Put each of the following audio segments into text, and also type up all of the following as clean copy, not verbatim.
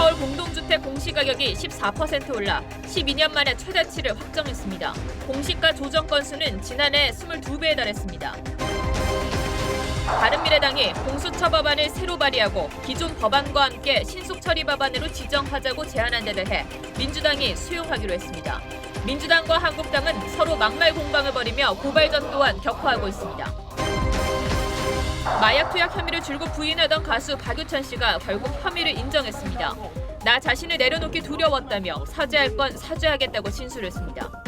서울 공동주택 공시가격이 14% 올라 12년 만에 최대치를 확정했습니다. 공시가 조정 건수는 지난해 22배에 달했습니다. 바른미래당이 공수처 법안을 새로 발의하고 기존 법안과 함께 신속 처리 법안으로 지정하자고 제안한 데 대해 민주당이 수용하기로 했습니다. 민주당과 한국당은 서로 막말 공방을 벌이며 고발전 또한 격화하고 있습니다. 마약 투약 혐의를 줄곧 부인하던 가수 박유천 씨가 결국 혐의를 인정했습니다. 나 자신을 내려놓기 두려웠다며 사죄할 건 사죄하겠다고 진술했습니다.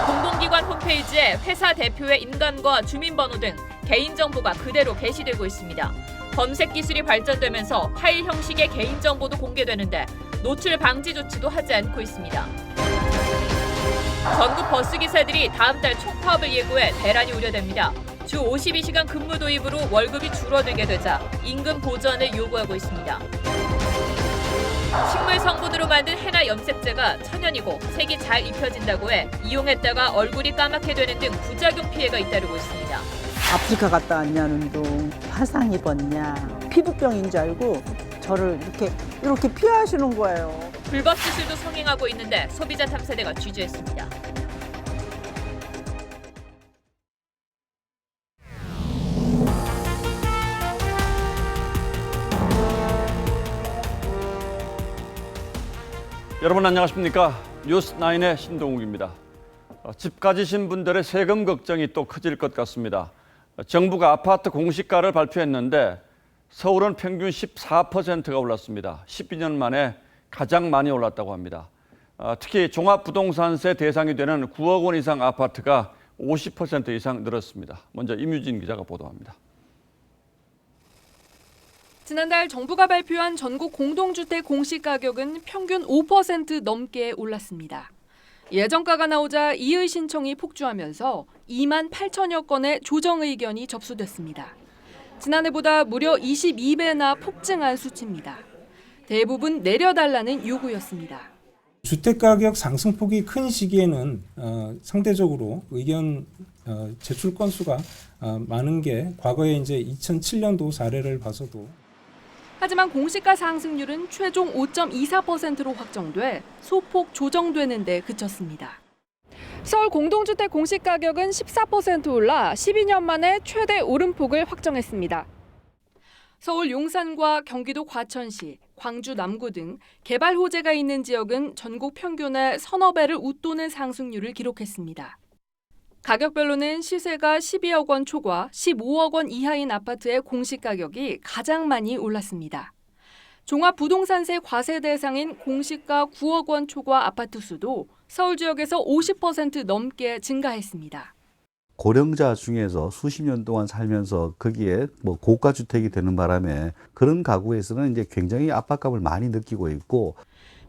공공기관 홈페이지에 회사 대표의 인감과 주민번호 등 개인정보가 그대로 게시되고 있습니다. 검색 기술이 발전되면서 파일 형식의 개인정보도 공개되는데 노출 방지 조치도 하지 않고 있습니다. 전국 버스기사들이 다음 달 총파업을 예고해 대란이 우려됩니다. 주 52시간 근무 도입으로 월급이 줄어들게 되자 임금 보전을 요구하고 있습니다. 식물 성분으로 만든 해나 염색제가 천연이고 색이 잘 입혀진다고 해 이용했다가 얼굴이 까맣게 되는 등 부작용 피해가 잇따르고 있습니다. 아프리카 갔다 왔냐는 둥, 화상 입었냐, 피부병인 줄 알고 저를 이렇게 피하시는 거예요. 불법 수술도 성행하고 있는데 소비자 탐사대가 취재했습니다. 여러분 안녕하십니까? 뉴스9의 신동욱입니다. 집 가지신 분들의 세금 걱정이 또 커질 것 같습니다. 정부가 아파트 공시가를 발표했는데 서울은 평균 14%가 올랐습니다. 12년 만에 가장 많이 올랐다고 합니다. 특히 종합부동산세 대상이 되는 9억 원 이상 아파트가 50% 이상 늘었습니다. 먼저 임유진 기자가 보도합니다. 지난달 정부가 발표한 전국 공동주택 공시가격은 평균 5% 넘게 올랐습니다. 예정가가 나오자 이의 신청이 폭주하면서 2만 8천여 건의 조정 의견이 접수됐습니다. 지난해보다 무려 22배나 폭증한 수치입니다. 대부분 내려달라는 요구였습니다. 주택가격 상승폭이 큰 시기에는 상대적으로 의견 제출 건수가 많은 게 과거에 이제 2007년도 사례를 봐서도 하지만 공시가 상승률은 최종 5.24%로 확정돼 소폭 조정되는 데 그쳤습니다. 서울 공동주택 공시가격은 14% 올라 12년 만에 최대 오름폭을 확정했습니다. 서울 용산과 경기도 과천시, 광주 남구 등 개발 호재가 있는 지역은 전국 평균의 서너 배를 웃도는 상승률을 기록했습니다. 가격별로는 시세가 12억 원 초과 15억 원 이하인 아파트의 공시가격이 가장 많이 올랐습니다. 종합부동산세 과세 대상인 공시가 9억 원 초과 아파트 수도 서울 지역에서 50% 넘게 증가했습니다. 고령자 중에서 수십 년 동안 살면서 거기에 고가 주택이 되는 바람에 그런 가구에서는 이제 굉장히 압박감을 많이 느끼고 있고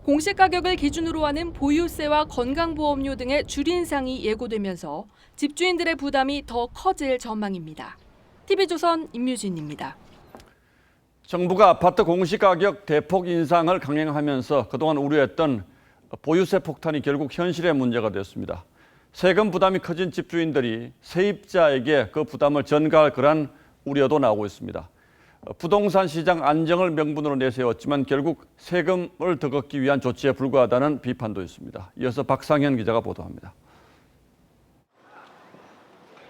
공시가격을 기준으로 하는 보유세와 건강보험료 등의 줄인상이 예고되면서 집주인들의 부담이 더 커질 전망입니다. TV조선 임유진입니다. 정부가 아파트 공시가격 대폭 인상을 강행하면서 그동안 우려했던 보유세 폭탄이 결국 현실의 문제가 됐습니다. 세금 부담이 커진 집주인들이 세입자에게 그 부담을 전가할 그런 우려도 나오고 있습니다. 부동산 시장 안정을 명분으로 내세웠지만 결국 세금을 더 걷기 위한 조치에 불과하다는 비판도 있습니다. 이어서 박상현 기자가 보도합니다.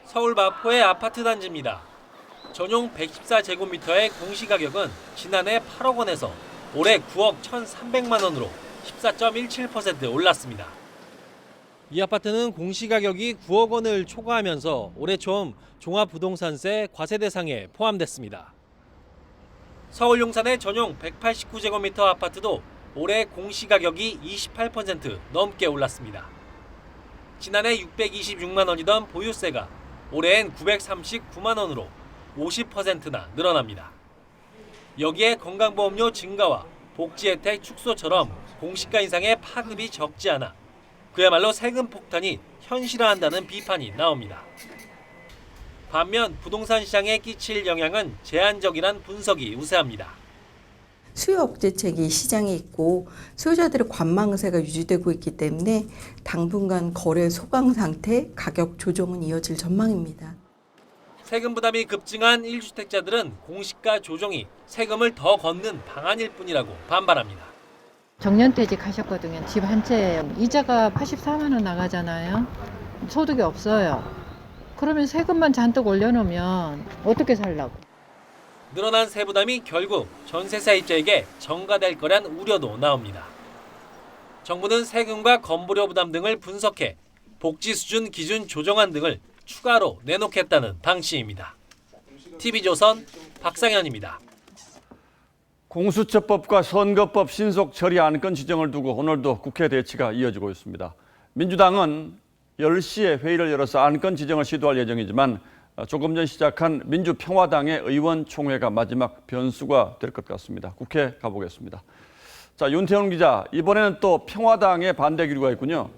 서울 마포의 아파트 단지입니다. 전용 114제곱미터의 공시가격은 지난해 8억 원에서 올해 9억 1,300만 원으로 14.17% 올랐습니다. 이 아파트는 공시가격이 9억 원을 초과하면서 올해 처음 종합부동산세 과세 대상에 포함됐습니다. 서울 용산의 전용 189제곱미터 아파트도 올해 공시가격이 28% 넘게 올랐습니다. 지난해 626만 원이던 보유세가 올해엔 939만 원으로 50%나 늘어납니다. 여기에 건강보험료 증가와 복지혜택 축소처럼 공시가 인상의 파급이 적지 않아 그야말로 세금 폭탄이 현실화한다는 비판이 나옵니다. 반면 부동산 시장에 끼칠 영향은 제한적이란 분석이 우세합니다. 수요 억제책이 시장에 있고 소유자들의 관망세가 유지되고 있기 때문에 당분간 거래 소강 상태, 가격 조정은 이어질 전망입니다. 세금 부담이 급증한 1주택자들은 공시가 조정이 세금을 더 걷는 방안일 뿐이라고 반발합니다. 정년퇴직 하셨거든요. 집 한 채에 이자가 84만 원 나가잖아요. 소득이 없어요. 그러면 세금만 잔뜩 올려놓으면 어떻게 살라고? 늘어난 세부담이 결국 전세사입자에게 전가될 거란 우려도 나옵니다. 정부는 세금과 건보료 부담 등을 분석해 복지 수준 기준 조정안 등을 추가로 내놓겠다는 방침입니다. TV조선 박상현입니다. 공수처법과 선거법 신속 처리 안건 지정을 두고 오늘도 국회 대치가 이어지고 있습니다. 민주당은 10시에 회의를 열어서 안건 지정을 시도할 예정이지만 조금 전 시작한 민주평화당의 의원총회가 마지막 변수가 될 것 같습니다. 국회 가보겠습니다. 자, 윤태훈 기자, 이번에는 또 평화당의 반대 기류가 있군요.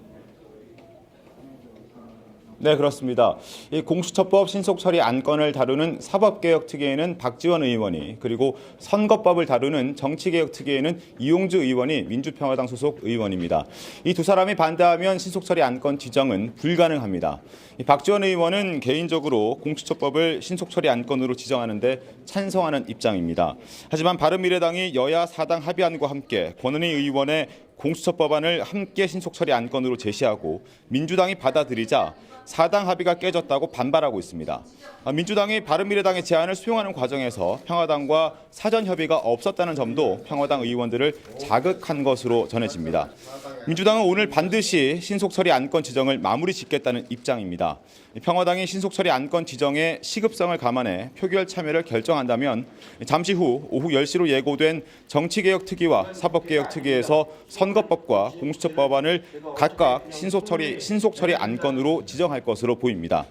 네, 그렇습니다. 이 공수처법 신속처리 안건을 다루는 사법개혁특위에는 박지원 의원이, 그리고 선거법을 다루는 정치개혁특위에는 이용주 의원이 민주평화당 소속 의원입니다. 이 두 사람이 반대하면 신속처리 안건 지정은 불가능합니다. 이 박지원 의원은 개인적으로 공수처법을 신속처리 안건으로 지정하는데 찬성하는 입장입니다. 하지만 바른미래당이 여야 사당 합의안과 함께 권은희 의원의 공수처법안을 함께 신속처리 안건으로 제시하고 민주당이 받아들이자 사당 합의가 깨졌다고 반발하고 있습니다. 민주당이 바른미래당의 제안을 수용하는 과정에서 평화당과 사전 협의가 없었다는 점도 평화당 의원들을 자극한 것으로 전해집니다. 민주당은 오늘 반드시 신속처리 안건 지정을 마무리 짓겠다는 입장입니다. 평화당이 신속처리 안건 지정의 시급성을 감안해 표결 참여를 결정한다면 잠시 후 오후 10시로 예고된 정치개혁특위와 사법개혁특위에서 선거법과 공수처법안을 각각 신속처리 안건으로 지정할 것으로 보입니다.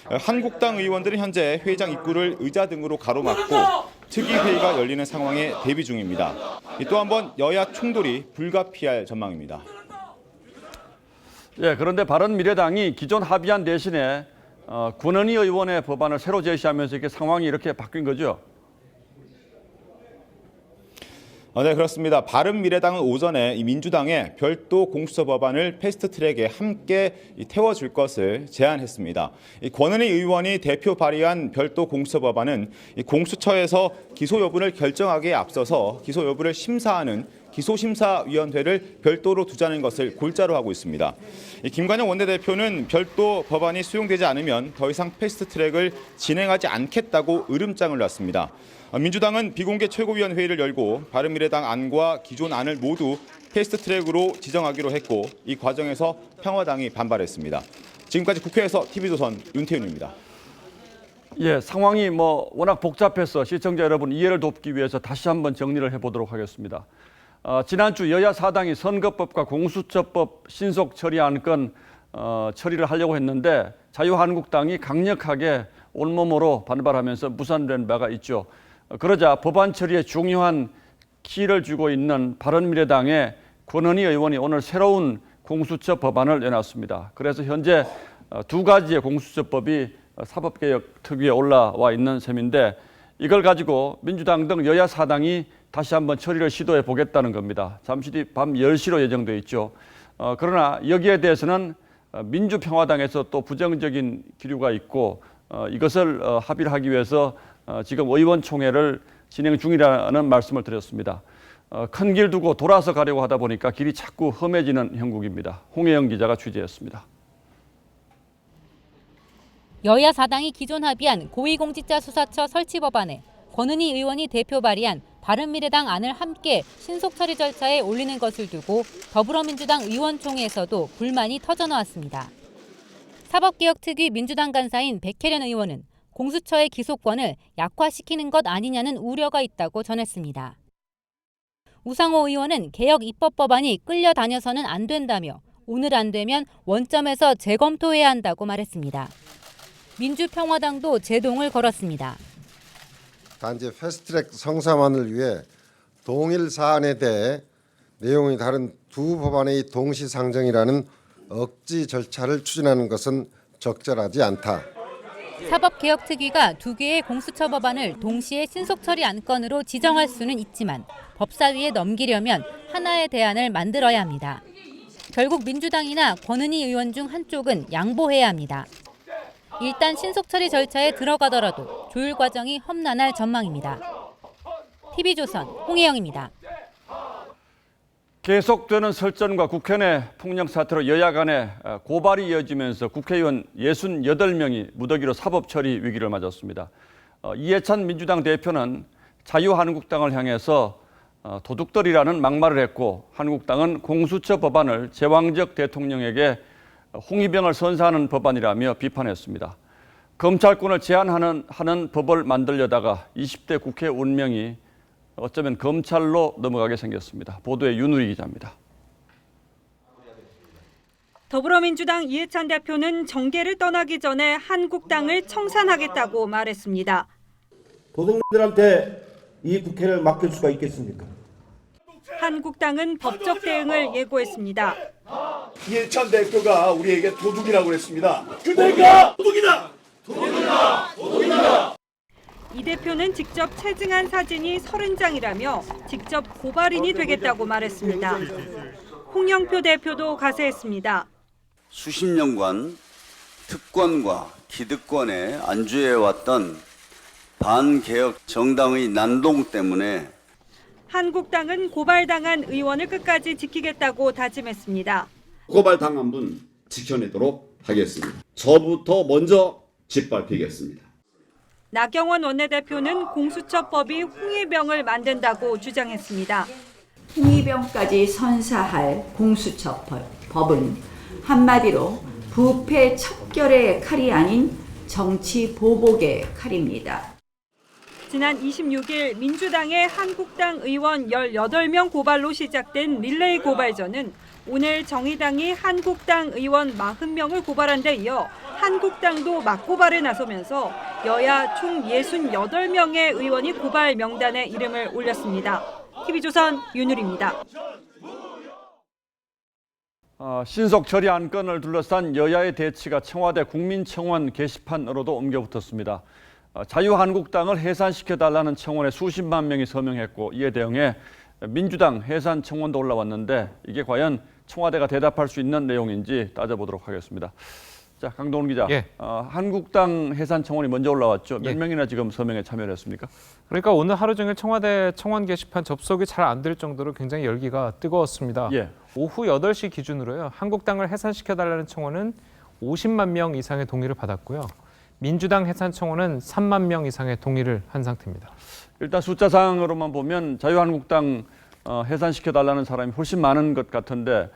한국당 의원들은 현재 회의장 입구를 의자 등으로 가로막고 특위회의가 열리는 상황에 대비 중입니다. 또 한 번 여야 충돌이 불가피할 전망입니다. 예, 그런데 바른미래당이 기존 합의안 대신에 권은희 의원의 법안을 새로 제시하면서 이렇게 상황이 이렇게 바뀐 거죠? 네, 그렇습니다. 바른미래당은 오전에 이 민주당의 별도 공수처 법안을 패스트트랙에 함께 태워줄 것을 제안했습니다. 권은희 의원이 대표 발의한 별도 공수처 법안은 공수처에서 기소 여부를 결정하기에 앞서서 기소 여부를 심사하는 기소심사위원회를 별도로 두자는 것을 골자로 하고 있습니다. 김관영 원내대표는 별도 법안이 수용되지 않으면 더 이상 패스트트랙을 진행하지 않겠다고 으름장을 놨습니다. 민주당은 비공개 최고위원회의를 열고 바른미래당 안과 기존 안을 모두 패스트트랙으로 지정하기로 했고 이 과정에서 평화당이 반발했습니다. 지금까지 국회에서 TV조선 윤태윤입니다. 예, 상황이 워낙 복잡해서 시청자 여러분 이해를 돕기 위해서 다시 한번 정리를 해보도록 하겠습니다. 지난주 여야 사당이 선거법과 공수처법 신속 처리 안건 처리를 하려고 했는데 자유한국당이 강력하게 온몸으로 반발하면서 무산된 바가 있죠. 그러자 법안 처리에 중요한 키를 쥐고 있는 바른미래당의 권은희 의원이 오늘 새로운 공수처 법안을 내놨습니다. 그래서 현재 두 가지의 공수처법이 사법개혁특위에 올라와 있는 셈인데 이걸 가지고 민주당 등 여야 사당이 다시 한번 처리를 시도해 보겠다는 겁니다. 잠시 뒤 밤 10시로 예정돼 있죠. 그러나 여기에 대해서는 민주평화당에서 또 부정적인 기류가 있고 이것을 합의를 하기 위해서 지금 의원총회를 진행 중이라는 말씀을 드렸습니다. 큰 길 두고 돌아서 가려고 하다 보니까 길이 자꾸 험해지는 형국입니다. 홍혜영 기자가 취재했습니다. 여야 사당이 기존 합의한 고위공직자수사처 설치 법안에 권은희 의원이 대표 발의한 바른미래당 안을 함께 신속처리 절차에 올리는 것을 두고 더불어민주당 의원총회에서도 불만이 터져나왔습니다. 사법개혁특위 민주당 간사인 백혜련 의원은 공수처의 기소권을 약화시키는 것 아니냐는 우려가 있다고 전했습니다. 우상호 의원은 개혁 입법법안이 끌려다녀서는 안 된다며 오늘 안 되면 원점에서 재검토해야 한다고 말했습니다. 민주평화당도 제동을 걸었습니다. 단지 패스트트랙 성사만을 위해 동일 사안에 대해 내용이 다른 두 법안의 동시 상정이라는 억지 절차를 추진하는 것은 적절하지 않다. 사법개혁특위가 두 개의 공수처 법안을 동시에 신속처리 안건으로 지정할 수는 있지만 법사위에 넘기려면 하나의 대안을 만들어야 합니다. 결국 민주당이나 권은희 의원 중 한쪽은 양보해야 합니다. 일단 신속 처리 절차에 들어가더라도 조율 과정이 험난할 전망입니다. TV조선 홍혜영입니다. 계속되는 설전과 국회 내 폭력 사태로 여야 간에 고발이 이어지면서 국회의원 68명이 무더기로 사법 처리 위기를 맞았습니다. 이해찬 민주당 대표는 자유한국당을 향해서 도둑들이라는 막말을 했고, 한국당은 공수처 법안을 제왕적 대통령에게 홍위병을 선사하는 법안이라며 비판했습니다. 검찰권을 제한하는 법을 만들려다가 20대 국회 운명이 어쩌면 검찰로 넘어가게 생겼습니다. 보도에 윤우희 기자입니다. 더불어민주당 이해찬 대표는 정계를 떠나기 전에 한국당을 청산하겠다고 말했습니다. 도둑놈들한테 이 국회를 맡길 수가 있겠습니까? 한국당은 법적 대응을 예고했습니다. 이해찬 대표가 우리에게 도둑이라고 했습니다. 그대가 도둑이다! 도둑이다! 도둑이다! 이 대표는 직접 체증한 사진이 30장이라며 직접 고발인이 되겠다고 말했습니다. 홍영표 대표도 가세했습니다. 수십 년간 특권과 기득권에 안주해왔던 반개혁 정당의 난동 때문에 한국당은 고발당한 의원을 끝까지 지키겠다고 다짐했습니다. 고발당한 분 지켜내도록 하겠습니다. 저부터 먼저 짓밟히겠습니다. 나경원 원내대표는 공수처법이 홍위병을 만든다고 주장했습니다. 홍위병까지 선사할 공수처법은 한마디로 부패 척결의 칼이 아닌 정치 보복의 칼입니다. 지난 26일 민주당의 한국당 의원 18명 고발로 시작된 릴레이 고발전은 오늘 정의당이 한국당 의원 40명을 고발한 데 이어 한국당도 맞고발에 나서면서 여야 총 68명의 의원이 고발 명단에 이름을 올렸습니다. TV조선 윤율입니다. 신속 처리 안건을 둘러싼 여야의 대치가 청와대 국민청원 게시판으로도 옮겨붙었습니다. 자유한국당을 해산시켜달라는 청원에 수십만 명이 서명했고, 이에 대응해 민주당 해산 청원도 올라왔는데 이게 과연 청와대가 대답할 수 있는 내용인지 따져보도록 하겠습니다. 자, 강동훈 기자, 한국당 해산 청원이 먼저 올라왔죠. 몇 명이나 지금 서명에 참여를 했습니까? 그러니까 오늘 하루 종일 청와대 청원 게시판 접속이 잘 안 될 정도로 굉장히 열기가 뜨거웠습니다. 오후 8시 기준으로요, 한국당을 해산시켜달라는 청원은 50만 명 이상의 동의를 받았고요. 민주당 해산 청원은 3만 명 이상의 동의를 한 상태입니다. 일단 숫자상으로만 보면 자유한국당 해산시켜달라는 사람이 훨씬 많은 것 같은데,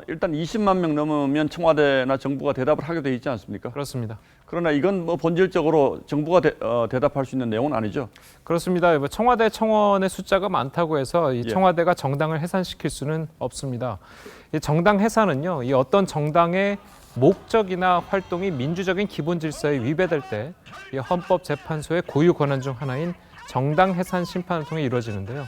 일단 20만 명 넘으면 청와대나 정부가 대답을 하게 돼 있지 않습니까? 그렇습니다. 그러나 이건 뭐 본질적으로 정부가 대답할 수 있는 내용은 아니죠? 그렇습니다. 청와대 청원의 숫자가 많다고 해서 이 청와대가 정당을 해산시킬 수는 없습니다. 이 정당 해산은요, 이 어떤 정당의 목적이나 활동이 민주적인 기본 질서에 위배될 때 이 헌법재판소의 고유 권한 중 하나인 정당 해산 심판을 통해 이루어지는데요.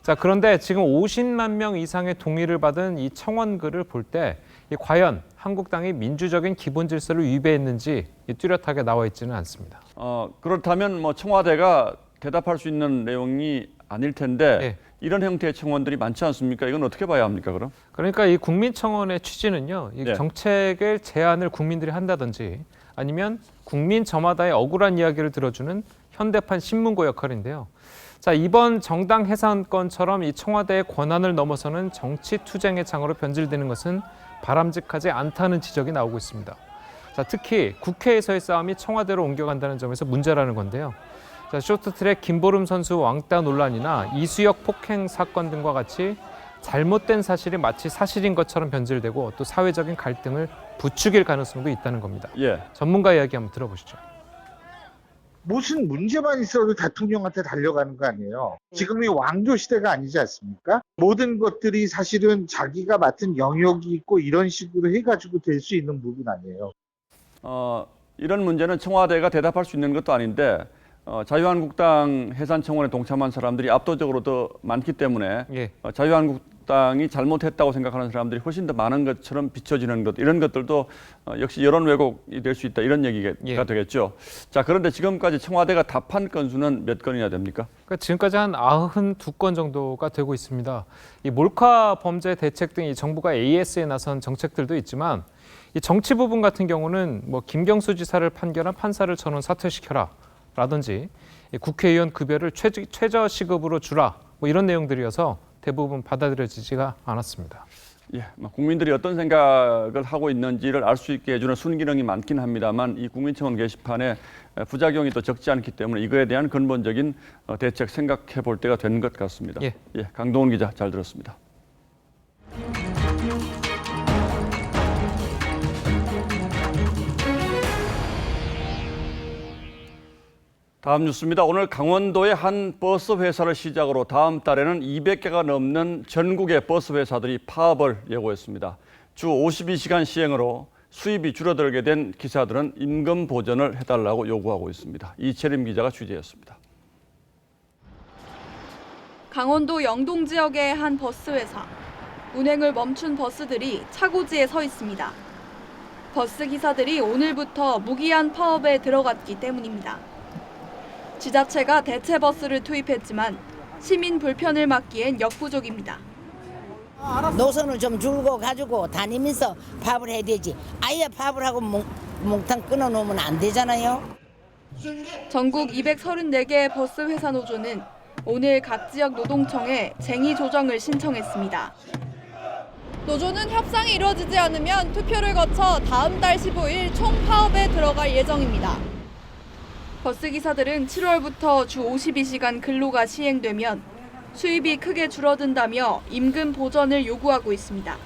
자, 그런데 지금 50만 명 이상의 동의를 받은 이 청원글을 볼 때 과연 한국당이 민주적인 기본 질서를 위배했는지 뚜렷하게 나와 있지는 않습니다. 그렇다면 뭐 청와대가 대답할 수 있는 내용이 아닐 텐데 이런 형태의 청원들이 많지 않습니까? 이건 어떻게 봐야 합니까, 그럼? 그러니까 이 국민청원의 취지는요, 이 정책의 제안을 국민들이 한다든지 아니면 국민 저마다의 억울한 이야기를 들어주는 현대판 신문고 역할인데요. 자, 이번 정당 해산건처럼 이 청와대의 권한을 넘어서는 정치 투쟁의 장으로 변질되는 것은 바람직하지 않다는 지적이 나오고 있습니다. 자, 특히 국회에서의 싸움이 청와대로 옮겨간다는 점에서 문제라는 건데요. 자, 쇼트트랙 김보름 선수 왕따 논란이나 이수혁 폭행 사건 등과 같이 잘못된 사실이 마치 사실인 것처럼 변질되고 또 사회적인 갈등을 부추길 가능성도 있다는 겁니다. 전문가 이야기 한번 들어보시죠. 무슨 문제만 있어도 대통령한테 달려가는 거 아니에요. 지금이 왕조 시대가 아니지 않습니까? 모든 것들이 사실은 자기가 맡은 영역이 있고 이런 식으로 해가지고 될 수 있는 부분 아니에요. 이런 문제는 청와대가 대답할 수 있는 것도 아닌데 자유한국당 해산 청원에 동참한 사람들이 압도적으로 더 많기 때문에 자유한국당이 잘못했다고 생각하는 사람들이 훨씬 더 많은 것처럼 비춰지는 것, 이런 것들도 역시 여론 왜곡이 될 수 있다, 이런 얘기가 되겠죠. 자, 그런데 지금까지 청와대가 답한 건수는 몇 건이나 됩니까? 그러니까 지금까지 한 92건 정도가 되고 있습니다. 이 몰카 범죄 대책 등 이 정부가 AS에 나선 정책들도 있지만 이 정치 부분 같은 경우는 뭐 김경수 지사를 판결한 판사를 전원 사퇴시켜라라든지 국회의원 급여를 최저 시급으로 주라 뭐 이런 내용들이어서 대부분 받아들여지지가 않았습니다. 예, 국민들이 어떤 생각을 하고 있는지를 알 수 있게 해주는 순기능이 많긴 합니다만 이 국민청원 게시판에 부작용이 또 적지 않기 때문에 이거에 대한 근본적인 대책 생각해 볼 때가 된 것 같습니다. 예, 강동원 기자 잘 들었습니다. 다음 뉴스입니다. 오늘 강원도의 한 버스 회사를 시작으로 다음 달에는 200개가 넘는 전국의 버스 회사들이 파업을 예고했습니다. 주 52시간 시행으로 수입이 줄어들게 된 기사들은 임금 보전을 해달라고 요구하고 있습니다. 이채림 기자가 취재했습니다. 강원도 영동 지역의 한 버스 회사. 운행을 멈춘 버스들이 차고지에 서 있습니다. 버스 기사들이 오늘부터 무기한 파업에 들어갔기 때문입니다. 지자체가 대체 버스를 투입했지만 시민 불편을 막기엔 역부족입니다. 노선을 좀 줄고 가지고 다니면서 파업을 해야 되지. 아예 파업을 하고 몽땅 끊어놓으면 안 되잖아요. 전국 234개의 버스 회사 노조는 오늘 각 지역 노동청에 쟁의 조정을 신청했습니다. 노조는 협상이 이루어지지 않으면 투표를 거쳐 다음 달 15일 총파업에 들어갈 예정입니다. 버스 기사들은 7월부터 주 52시간 근로가 시행되면 수입이 크게 줄어든다며 임금 보전을 요구하고 있습니다.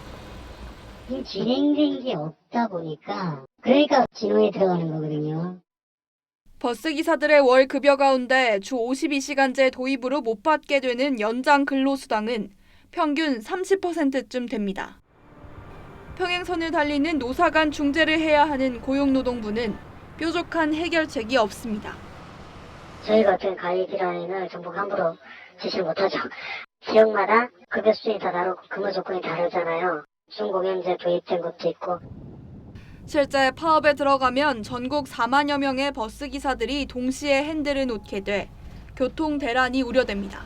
진행된 게 없다 보니까 그러니까 진호에 들어가는 거거든요. 버스 기사들의 월 급여 가운데 주 52시간제 도입으로 못 받게 되는 연장 근로수당은 평균 30%쯤 됩니다. 평행선을 달리는 노사 간 중재를 해야 하는 고용노동부는 뾰족한 해결책이 없습니다. 저희 같은 가이드라인을 전부 함부로 지시를 못하죠. 지역마다 급여 수준이 다 다르고 근무 조건이 다르잖아요. 중공연제 도입된 것도 있고. 실제 파업에 들어가면 전국 4만여 명의 버스 기사들이 동시에 핸들을 놓게 돼 교통 대란이 우려됩니다.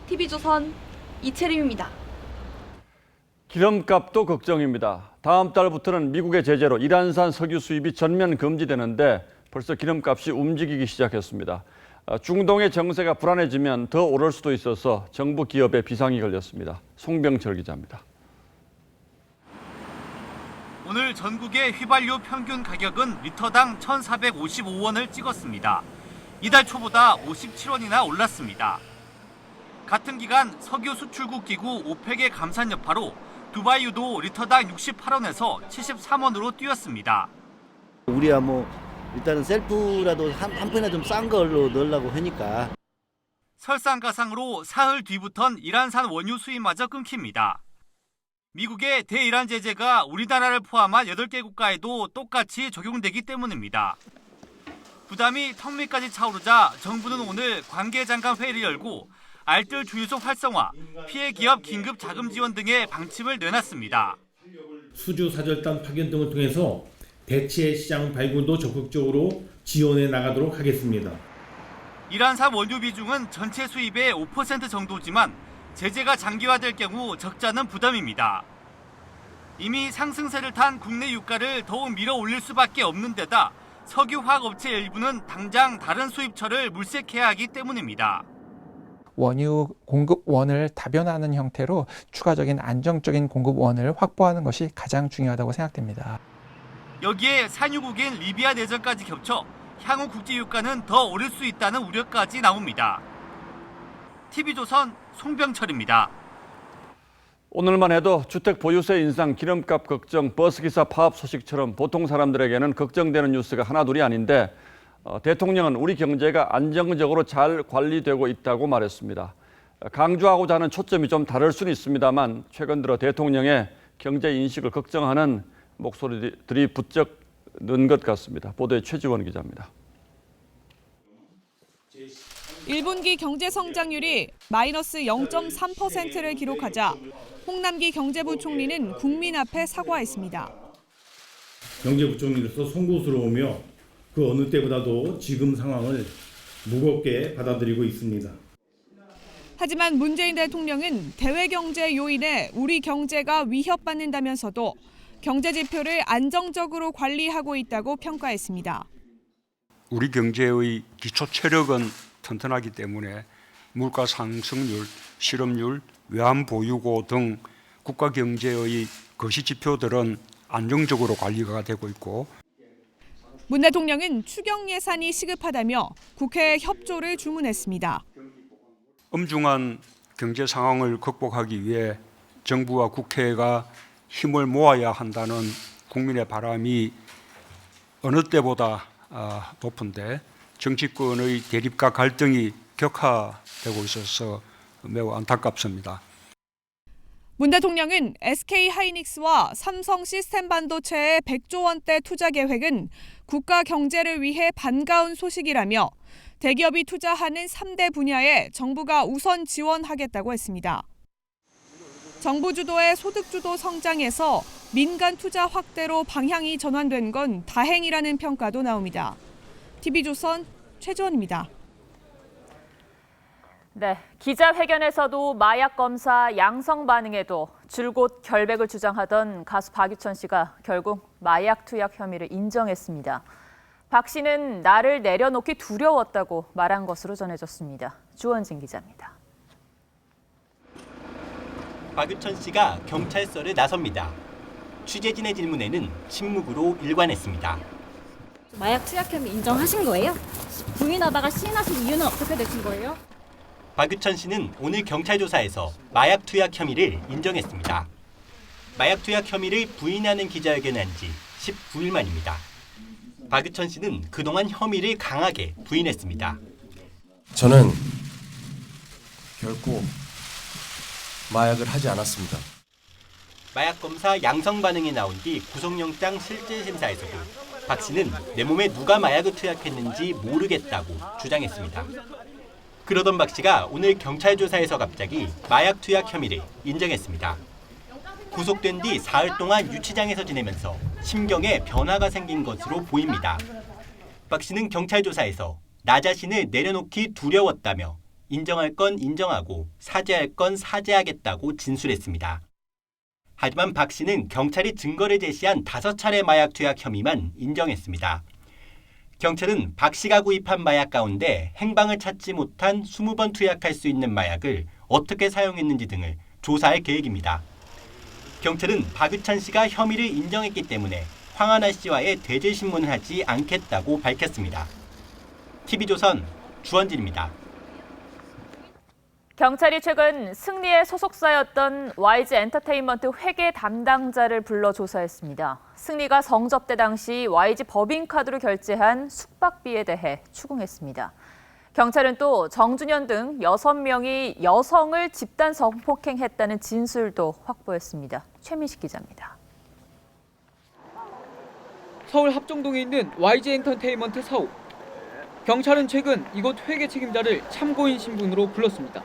TV조선 이채림입니다. 기름값도 걱정입니다. 다음 달부터는 미국의 제재로 이란산 석유 수입이 전면 금지되는데 벌써 기름값이 움직이기 시작했습니다. 중동의 정세가 불안해지면 더 오를 수도 있어서 정부 기업에 비상이 걸렸습니다. 송병철 기자입니다. 오늘 전국의 휘발유 평균 가격은 리터당 1,455원을 찍었습니다. 이달 초보다 57원이나 올랐습니다. 같은 기간 석유 수출국 기구 오펙의 감산 여파로 두바이유도 리터당 68원에서 73원으로 뛰었습니다. 우리야 일단은 셀프라도 한 푼이나 좀 싼 걸로 넣으려고 하니까. 설상가상으로 사흘 뒤부턴 이란산 원유 수입마저 끊깁니다. 미국의 대이란 제재가 우리나라를 포함한 8개 국가에도 똑같이 적용되기 때문입니다. 부담이 턱 밑까지 차오르자 정부는 오늘 관계장관 회의를 열고 알뜰 주유소 활성화, 피해 기업 긴급 자금 지원 등의 방침을 내놨습니다. 수주 사절단 파견 등을 통해서 대체 시장 발굴도 적극적으로 지원해 나가도록 하겠습니다. 이란산 원유 비중은 전체 수입의 5% 정도지만 제재가 장기화될 경우 적자는 부담입니다. 이미 상승세를 탄 국내 유가를 더욱 밀어 올릴 수밖에 없는 데다 석유화학업체 일부는 당장 다른 수입처를 물색해야 하기 때문입니다. 원유 공급원을 다변화하는 형태로 추가적인 안정적인 공급원을 확보하는 것이 가장 중요하다고 생각됩니다. 여기에 산유국인 리비아 내전까지 겹쳐 향후 국제유가는 더 오를 수 있다는 우려까지 나옵니다. TV조선 송병철입니다. 오늘만 해도 주택 보유세 인상, 기름값 걱정, 버스기사 파업 소식처럼 보통 사람들에게는 걱정되는 뉴스가 하나둘이 아닌데 대통령은 우리 경제가 안정적으로 잘 관리되고 있다고 말했습니다. 강조하고자 하는 초점이 좀 다를 수는 있습니다만 최근 들어 대통령의 경제 인식을 걱정하는 목소리들이 부쩍 는 것 같습니다. 보도에 최지원 기자입니다. 1분기 경제 성장률이 마이너스 0.3%를 기록하자 홍남기 경제부총리는 국민 앞에 사과했습니다. 경제부총리로서 송구스러우며 그 어느 때보다도 지금 상황을 무겁게 받아들이고 있습니다. 하지만 문재인 대통령은 대외 경제 요인에 우리 경제가 위협받는다면서도 경제 지표를 안정적으로 관리하고 있다고 평가했습니다. 우리 경제의 기초 체력은 튼튼하기 때문에 물가 상승률, 실업률, 외환 보유고 등 국가 경제의 거시 지표들은 안정적으로 관리가 되고 있고, 문 대통령은 추경 예산이 시급하다며 국회에 협조를 주문했습니다. 엄중한 경제 상황을 극복하기 위해 정부와 국회가 힘을 모아야 한다는 국민의 바람이 어느 때보다 높은데 정치권의 대립과 갈등이 격화되고 있어서 매우 안타깝습니다. 문 대통령은 SK하이닉스와 삼성 시스템 반도체의 100조 원대 투자 계획은 국가 경제를 위해 반가운 소식이라며 대기업이 투자하는 3대 분야에 정부가 우선 지원하겠다고 했습니다. 정부 주도의 소득 주도 성장에서 민간 투자 확대로 방향이 전환된 건 다행이라는 평가도 나옵니다. TV조선 최지원입니다. 네, 기자회견에서도 마약 검사 양성 반응에도 줄곧 결백을 주장하던 가수 박유천 씨가 결국 마약 투약 혐의를 인정했습니다. 박 씨는 나를 내려놓기 두려웠다고 말한 것으로 전해졌습니다. 주원진 기자입니다. 박유천 씨가 경찰서를 나섭니다. 취재진의 질문에는 침묵으로 일관했습니다. 마약 투약 혐의 인정하신 거예요? 부인하다가 시인하신 이유는 어떻게 되신 거예요? 박유천 씨는 오늘 경찰 조사에서 마약 투약 혐의를 인정했습니다. 마약 투약 혐의를 부인하는 기자회견을 한 지 19일 만입니다. 박유천 씨는 그동안 혐의를 강하게 부인했습니다. 저는 결코 마약을 하지 않았습니다. 마약 검사 양성 반응이 나온 뒤 구속영장 실질 심사에서도 박 씨는 내 몸에 누가 마약을 투약했는지 모르겠다고 주장했습니다. 그러던 박 씨가 오늘 경찰 조사에서 갑자기 마약 투약 혐의를 인정했습니다. 구속된 뒤 사흘 동안 유치장에서 지내면서 심경에 변화가 생긴 것으로 보입니다. 박 씨는 경찰 조사에서 나 자신을 내려놓기 두려웠다며 인정할 건 인정하고 사죄할 건 사죄하겠다고 진술했습니다. 하지만 박 씨는 경찰이 증거를 제시한 5차례 마약 투약 혐의만 인정했습니다. 경찰은 박 씨가 구입한 마약 가운데 행방을 찾지 못한 20번 투약할 수 있는 마약을 어떻게 사용했는지 등을 조사할 계획입니다. 경찰은 박유천 씨가 혐의를 인정했기 때문에 황하나 씨와의 대질 신문을 하지 않겠다고 밝혔습니다. TV조선 주원진입니다. 경찰이 최근 승리의 소속사였던 YG 엔터테인먼트 회계 담당자를 불러 조사했습니다. 승리가 성접대 당시 YG 법인카드로 결제한 숙박비에 대해 추궁했습니다. 경찰은 또 정준현 등 6명이 여성을 집단 성폭행했다는 진술도 확보했습니다. 최민식 기자입니다. 서울 합정동에 있는 YG 엔터테인먼트 사옥. 경찰은 최근 이곳 회계 책임자를 참고인 신분으로 불렀습니다.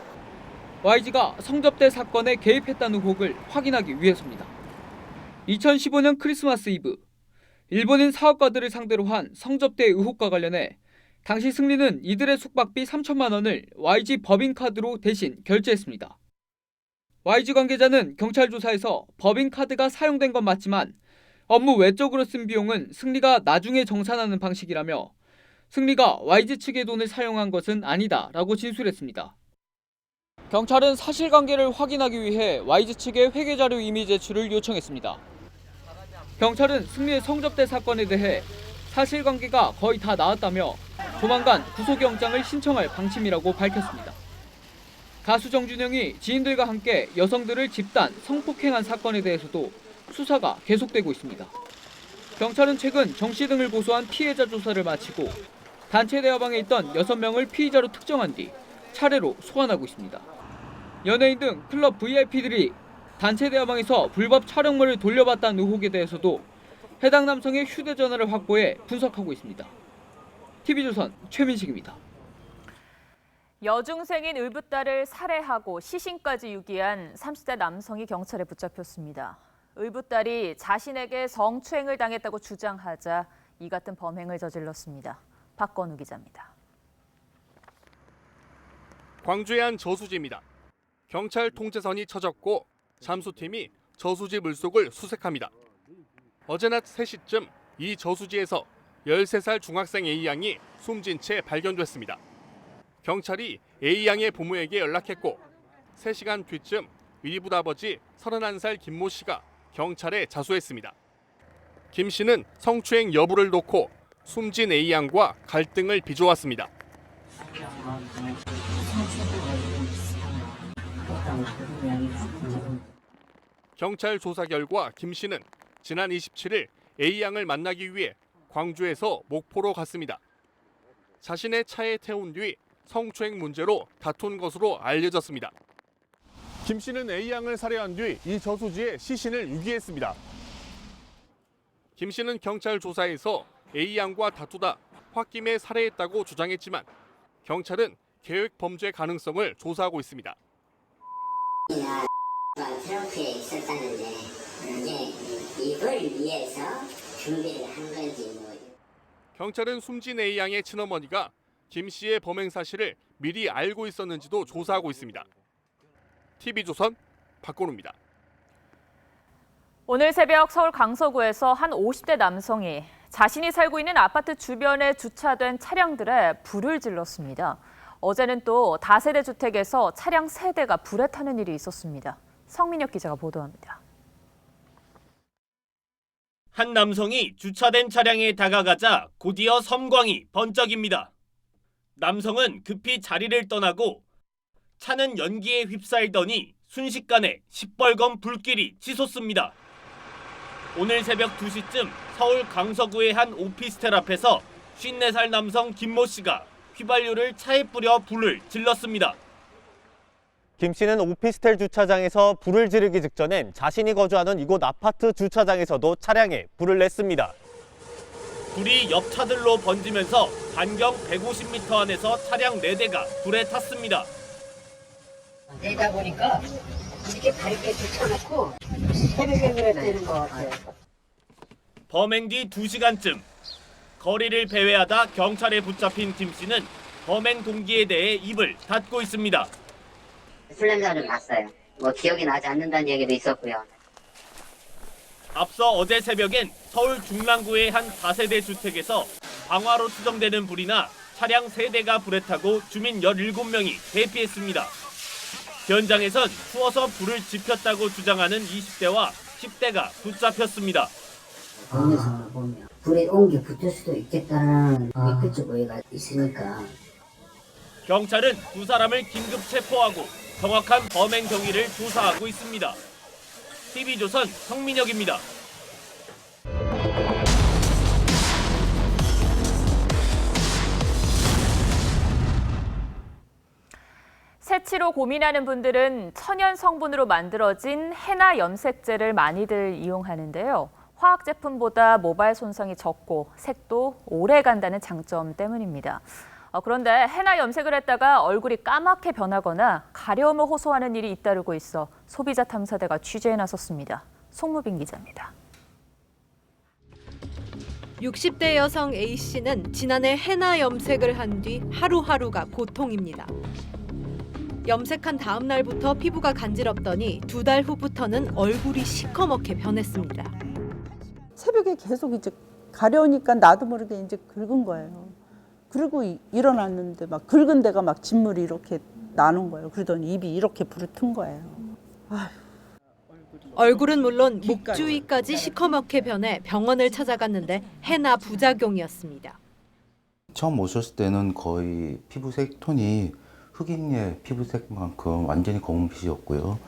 YG가 성접대 사건에 개입했다는 의혹을 확인하기 위해서입니다. 2015년 크리스마스 이브, 일본인 사업가들을 상대로 한 성접대 의혹과 관련해 당시 승리는 이들의 숙박비 3천만 원을 YG 법인카드로 대신 결제했습니다. YG 관계자는 경찰 조사에서 법인카드가 사용된 건 맞지만 업무 외적으로 쓴 비용은 승리가 나중에 정산하는 방식이라며 승리가 YG 측의 돈을 사용한 것은 아니다라고 진술했습니다. 경찰은 사실관계를 확인하기 위해 YG 측에 회계자료 이미 제출을 요청했습니다. 경찰은 승리의 성접대 사건에 대해 사실관계가 거의 다 나왔다며 조만간 구속영장을 신청할 방침이라고 밝혔습니다. 가수 정준영이 지인들과 함께 여성들을 집단 성폭행한 사건에 대해서도 수사가 계속되고 있습니다. 경찰은 최근 정 씨 등을 고소한 피해자 조사를 마치고 단체 대화방에 있던 6명을 피의자로 특정한 뒤 차례로 소환하고 있습니다. 연예인 등 클럽 VIP들이 단체 대화방에서 불법 촬영물을 돌려받다는 의혹에 대해서도 해당 남성의 휴대전화를 확보해 분석하고 있습니다. TV조선 최민식입니다. 여중생인 의붓딸을 살해하고 시신까지 유기한 30대 남성이 경찰에 붙잡혔습니다. 의붓딸이 자신에게 성추행을 당했다고 주장하자 이 같은 범행을 저질렀습니다. 박건우 기자입니다. 광주의 한 저수지입니다. 경찰 통제선이 쳐졌고 잠수팀이 저수지 물속을 수색합니다. 어제 낮 3시쯤 이 저수지에서 13살 중학생 A양이 숨진 채 발견됐습니다. 경찰이 A양의 부모에게 연락했고 3시간 뒤쯤 위리부 아버지 31살 김모 씨가 경찰에 자수했습니다. 김 씨는 성추행 여부를 놓고 숨진 A양과 갈등을 빚어왔습니다. 경찰 조사 결과 김 씨는 지난 27일 A양을 만나기 위해 광주에서 목포로 갔습니다. 자신의 차에 태운 뒤 성추행 문제로 다툰 것으로 알려졌습니다. 김 씨는 A양을 살해한 뒤 이 저수지에 시신을 유기했습니다. 김 씨는 경찰 조사에서 A양과 다투다 홧김에 살해했다고 주장했지만 경찰은 계획 범죄 가능성을 조사하고 있습니다. 트렁크에 있었다는데 이제 이걸 위해서 준비를 한 건지 뭐. 경찰은 숨진 A양의 친어머니가 김 씨의 범행 사실을 미리 알고 있었는지도 조사하고 있습니다. TV조선 박건우입니다. 오늘 새벽 서울 강서구에서 한 50대 남성이 자신이 살고 있는 아파트 주변에 주차된 차량들에 불을 질렀습니다. 어제는 또 다세대 주택에서 차량 3대가 불에 타는 일이 있었습니다. 성민혁 기자가 보도합니다. 한 남성이 주차된 차량에 다가가자 곧이어 섬광이 번쩍입니다. 남성은 급히 자리를 떠나고 차는 연기에 휩싸이더니 순식간에 시뻘건 불길이 치솟습니다. 오늘 새벽 2시쯤 서울 강서구의 한 오피스텔 앞에서 54살 남성 김모 씨가 휘발유를 차에 뿌려 불을 질렀습니다. 김 씨는 오피스텔 주차장에서 불을 지르기 직전엔 자신이 거주하는 이곳 아파트 주차장에서도 차량에 불을 냈습니다. 불이 옆 차들로 번지면서 반경 150m 안에서 차량 4대가 불에 탔습니다. 내다 보니까 이렇게 밝게 붙여놓고 새벽에 불에 뜨는 것 같아요. 범행 뒤 2시간쯤 거리를 배회하다 경찰에 붙잡힌 김 씨는 범행 동기에 대해 입을 닫고 있습니다. 술 냄새가 좀 났어요. 뭐 기억이 나지 않는다는 얘기도 있었고요. 앞서 어제 새벽엔 서울 중랑구의 한 다세대 주택에서 방화로 추정되는 불이나 차량 3대가 불에 타고 주민 17명이 대피했습니다. 현장에선 추워서 불을 지폈다고 주장하는 20대와 10대가 붙잡혔습니다. 동영상을 보면 불에 옮겨 붙을 수도 있겠다는 미끄적 오해가 있으니까 경찰은 2사람을 긴급 체포하고 정확한 범행 경위를 조사하고 있습니다. TV조선 성민혁입니다. 새치로 고민하는 분들은 천연 성분으로 만들어진 헤나 염색제를 많이들 이용하는데요. 화학 제품보다 모발 손상이 적고 색도 오래 간다는 장점 때문입니다. 그런데 헤나 염색을 했다가 얼굴이 까맣게 변하거나 가려움을 호소하는 일이 잇따르고 있어 소비자 탐사대가 취재에 나섰습니다. 송무빈 기자입니다. 60대 여성 A씨는 지난해 헤나 염색을 한 뒤 하루하루가 고통입니다. 염색한 다음 날부터 피부가 간지럽더니 2달 후부터는 얼굴이 시커멓게 변했습니다. 새벽에 계속 이제 가려우니까 나도 모르게 이제 긁은 거예요. 그리고 일어났는데 막 긁은 데가 막 진물이 이렇게 나는 거예요. 그러더니 입이 이렇게 부르튼 거예요. 아휴. 얼굴은 물론 목 주위까지 시커멓게 변해 병원을 찾아갔는데 헤나 부작용이었습니다. 처음 오셨을 때는 거의 피부색 톤이 흑인의 피부색만큼 완전히 검은빛이었고요.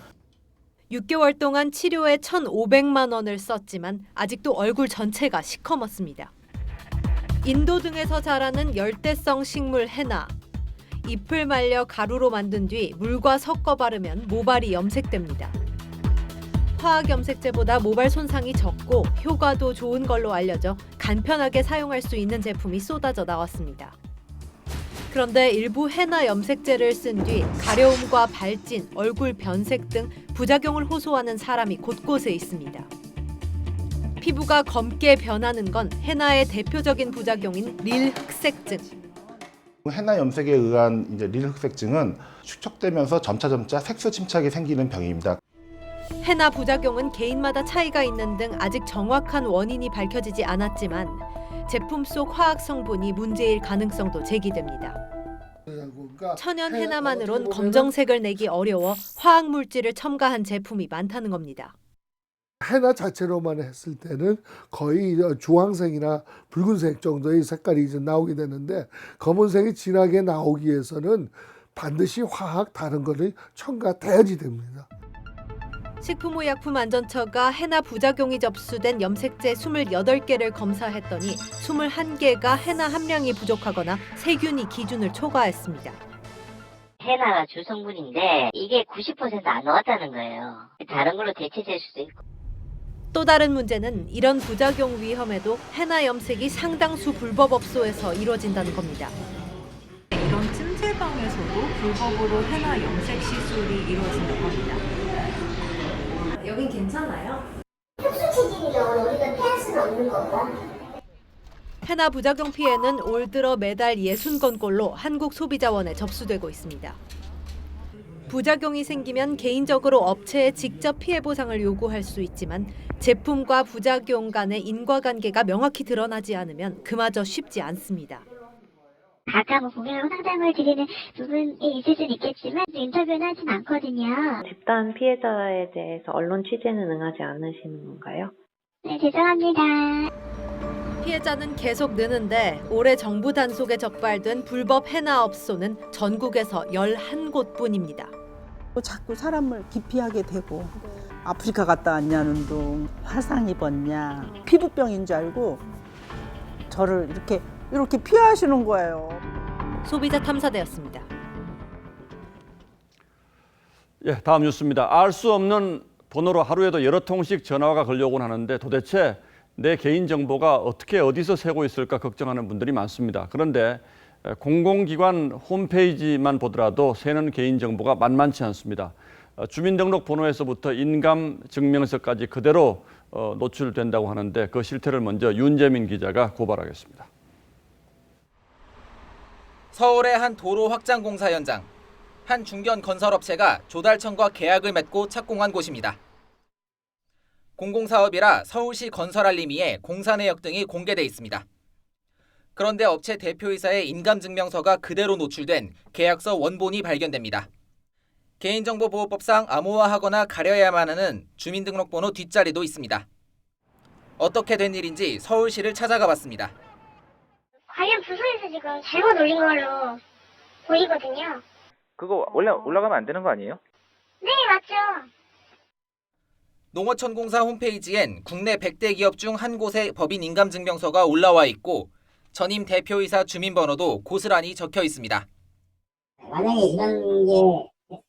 6개월 동안 치료에 1,500만 원을 썼지만 아직도 얼굴 전체가 시커멓습니다. 인도 등에서 자라는 열대성 식물 헤나. 잎을 말려 가루로 만든 뒤 물과 섞어 바르면 모발이 염색됩니다. 화학 염색제보다 모발 손상이 적고 효과도 좋은 걸로 알려져 간편하게 사용할 수 있는 제품이 쏟아져 나왔습니다. 그런데 일부 헤나 염색제를 쓴 뒤 가려움과 발진, 얼굴 변색 등 부작용을 호소하는 사람이 곳곳에 있습니다. 피부가 검게 변하는 건 헤나의 대표적인 부작용인 릴 흑색증. 헤나 염색에 의한 릴 흑색증은 축적되면서 점차 색소 침착이 생기는 병입니다. 해나 부작용은 개인마다 차이가 있는 등 아직 정확한 원인이 밝혀지지 않았지만 제품 속 화학 성분이 문제일 가능성도 제기됩니다. 천연 해나만으론 검정색을 내기 어려워 화학 물질을 첨가한 제품이 많다는 겁니다. 해나 자체로만 했을 때는 거의 주황색이나 붉은색 정도의 색깔이 이제 나오게 되는데 검은색이 진하게 나오기 위해서는 반드시 화학 다른 거를 첨가돼야지 됩니다. 식품의약품안전처가 해나 부작용이 접수된 염색제 28개를 검사했더니 21개가 해나 함량이 부족하거나 세균이 기준을 초과했습니다. 해나가 주성분인데 이게 90% 안 나왔다는 거예요. 다른 걸로 대체될 수도 있고. 또 다른 문제는 이런 부작용 위험에도 해나 염색이 상당수 불법 업소에서 이루어진다는 겁니다. 이런 찜질방에서도 불법으로 해나 염색 시술이 이루어진다고 합니다. 여긴 괜찮아요? 흡수 체질이면 우리가 피할 수는 없는 거고. 해나 부작용 피해는 올 들어 매달 60건꼴로 한국소비자원에 접수되고 있습니다. 부작용이 생기면 개인적으로 업체에 직접 피해 보상을 요구할 수 있지만 제품과 부작용 간의 인과관계가 명확히 드러나지 않으면 그마저 쉽지 않습니다. 가끔 고객하고 상담을 드리는 부분이 있을 수는 있겠지만 인터뷰는 하진 않거든요. 집단 피해자에 대해서 언론 취재는 응하지 않으시는 건가요? 네, 죄송합니다. 피해자는 계속 느는데 올해 정부 단속에 적발된 불법 해나 업소는 전국에서 11곳뿐입니다. 자꾸 사람을 기피하게 되고 아프리카 갔다 왔냐는 둥 화상 입었냐 피부병인 줄 알고 저를 이렇게 피하시는 거예요. 소비자 탐사대였습니다. 예, 다음 뉴스입니다. 알 수 없는 번호로 하루에도 여러 통씩 전화가 걸려오곤 하는데 도대체 내 개인정보가 어떻게 어디서 새고 있을까 걱정하는 분들이 많습니다. 그런데 공공기관 홈페이지만 보더라도 새는 개인정보가 만만치 않습니다. 주민등록번호에서부터 인감증명서까지 그대로 노출된다고 하는데 그 실태를 먼저 윤재민 기자가 고발하겠습니다. 서울의 한 도로 확장 공사 현장. 한 중견 건설업체가 조달청과 계약을 맺고 착공한 곳입니다. 공공사업이라 서울시 건설알림이에 공사 내역 등이 공개돼 있습니다. 그런데 업체 대표이사의 인감증명서가 그대로 노출된 계약서 원본이 발견됩니다. 개인정보보호법상 암호화하거나 가려야만 하는 주민등록번호 뒷자리도 있습니다. 어떻게 된 일인지 서울시를 찾아가 봤습니다. 관련 부서에서 지금 잘못 올린 걸로 보이거든요. 그거 원래 올라가면 안 되는 거 아니에요? 네, 맞죠. 농어촌공사 홈페이지엔 국내 100대 기업 중 한 곳의 법인 인감증명서가 올라와 있고 전임 대표이사 주민번호도 고스란히 적혀 있습니다. 만약에 이런 게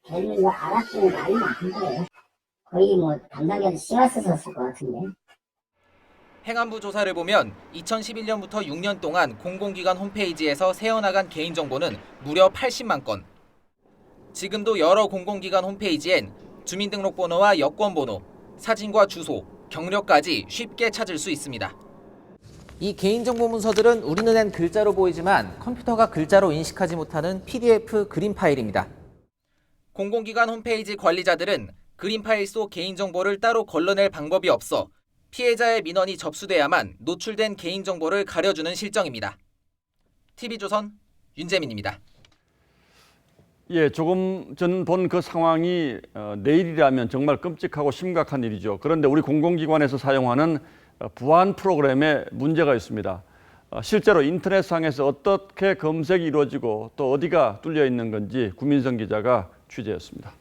되는 거 알았으면 난리 났을 거예요. 거의 담당자도 신경 써서 쓸 것 같은데. 행안부 조사를 보면 2011년부터 6년 동안 공공기관 홈페이지에서 새어나간 개인정보는 무려 80만 건. 지금도 여러 공공기관 홈페이지엔 주민등록번호와 여권번호, 사진과 주소, 경력까지 쉽게 찾을 수 있습니다. 이 개인정보 문서들은 우리 눈엔 글자로 보이지만 컴퓨터가 글자로 인식하지 못하는 PDF 그림 파일입니다. 공공기관 홈페이지 관리자들은 그림 파일 속 개인정보를 따로 걸러낼 방법이 없어 피해자의 민원이 접수돼야만 노출된 개인정보를 가려주는 실정입니다. TV조선 윤재민입니다. 예, 조금 전 본 그 상황이 내일이라면 정말 끔찍하고 심각한 일이죠. 그런데 우리 공공기관에서 사용하는 보안 프로그램에 문제가 있습니다. 실제로 인터넷상에서 어떻게 검색이 이루어지고 또 어디가 뚫려 있는 건지 구민성 기자가 취재했습니다.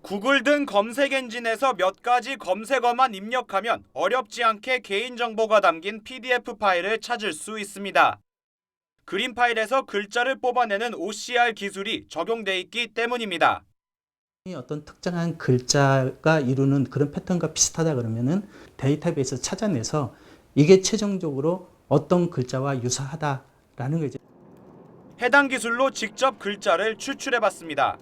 구글 등 검색 엔진에서 몇 가지 검색어만 입력하면 어렵지 않게 개인정보가 담긴 PDF 파일을 찾을 수 있습니다. 그림 파일에서 글자를 뽑아내는 OCR 기술이 적용돼 있기 때문입니다. 어떤 특정한 글자가 이루는 그런 패턴과 비슷하다 그러면은 데이터베이스에서 찾아내서 이게 최종적으로 어떤 글자와 유사하다라는 거죠. 해당 기술로 직접 글자를 추출해봤습니다.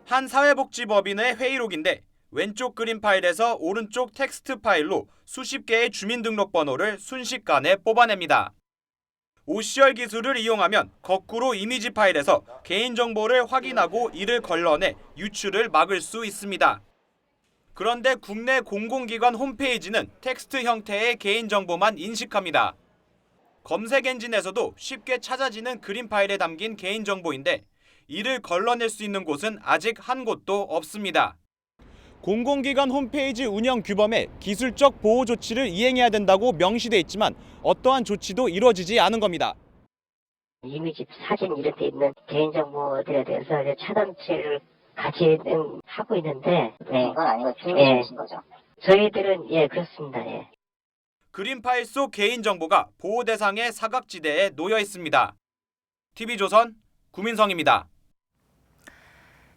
한 사회복지법인의 회의록인데 왼쪽 그림 파일에서 오른쪽 텍스트 파일로 수십 개의 주민등록번호를 순식간에 뽑아냅니다. OCR 기술을 이용하면 거꾸로 이미지 파일에서 개인정보를 확인하고 이를 걸러내 유출을 막을 수 있습니다. 그런데 국내 공공기관 홈페이지는 텍스트 형태의 개인정보만 인식합니다. 검색 엔진에서도 쉽게 찾아지는 그림 파일에 담긴 개인정보인데 이를 걸러낼 수 있는 곳은 아직 한 곳도 없습니다. 공공기관 홈페이지 운영 규범에 기술적 보호 조치를 이행해야 된다고 명시돼 있지만 어떠한 조치도 이루어지지 않은 겁니다. 이미지, 사진 이런 데 있는 개인정보들에 대해서 이제 차단치를 같이 하고 있는데 그건 아니고 중요하신 거죠? 저희들은 그렇습니다. 그림 파일 속 개인정보가 보호 대상의 사각지대에 놓여 있습니다. TV조선 구민성입니다.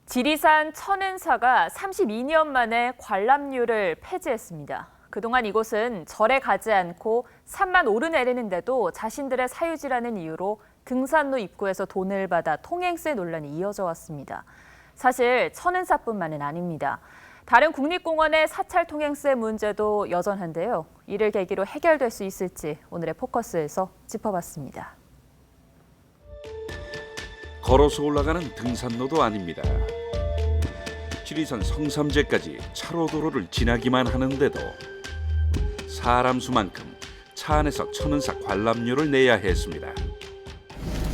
지리산 천은사가 32년 만에 관람료를 폐지했습니다. 그동안 이곳은 절에 가지 않고 산만 오르내리는데도 자신들의 사유지라는 이유로 등산로 입구에서 돈을 받아 통행세 논란이 이어져 왔습니다. 사실 천은사뿐만은 아닙니다. 다른 국립공원의 사찰 통행세 문제도 여전한데요. 이를 계기로 해결될 수 있을지 오늘의 포커스에서 짚어봤습니다. 걸어서 올라가는 등산로도 아닙니다. 지리산 성삼재까지 차로 도로를 지나기만 하는데도 사람 수만큼 차 안에서 천은사 관람료를 내야 했습니다.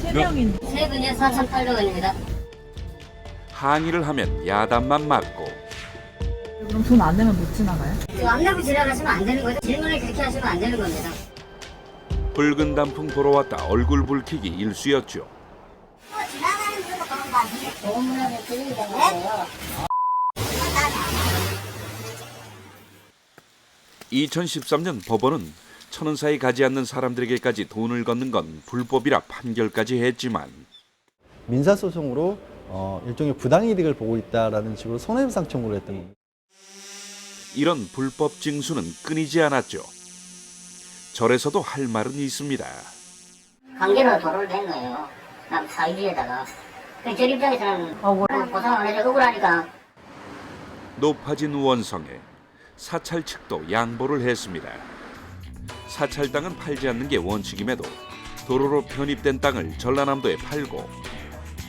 세 명인데? 세 분이요? 4,800원입니다. 항의를 하면 야단만 맞고 그럼 돈 안 내면 못 지나가요? 안 내고 지나가시면 안 되는 거죠. 질문을 그렇게 하시면 안 되는 겁니다. 붉은 단풍 보러 왔다 얼굴 붉히기 일쑤였죠. 지나가는 분도 그런 거 아니에요? 좋은 문화를 들리게 되고요. 2013년 법원은 천은사에 가지 않는 사람들에게까지 돈을 걷는 건 불법이라 판결까지 했지만 민사소송으로 일종의 부당이득을 보고 있다라는 식으로 손해배상 청구를 했던 겁니다. 이런 불법 징수는 끊이지 않았죠. 절에서도 할 말은 있습니다. 관계로 도로를 낸 거예요. 남 사유지에다가. 절 입장에서는 보상을 해서 억울하니까. 높아진 원성에 사찰 측도 양보를 했습니다. 사찰 땅은 팔지 않는 게 원칙임에도 도로로 편입된 땅을 전라남도에 팔고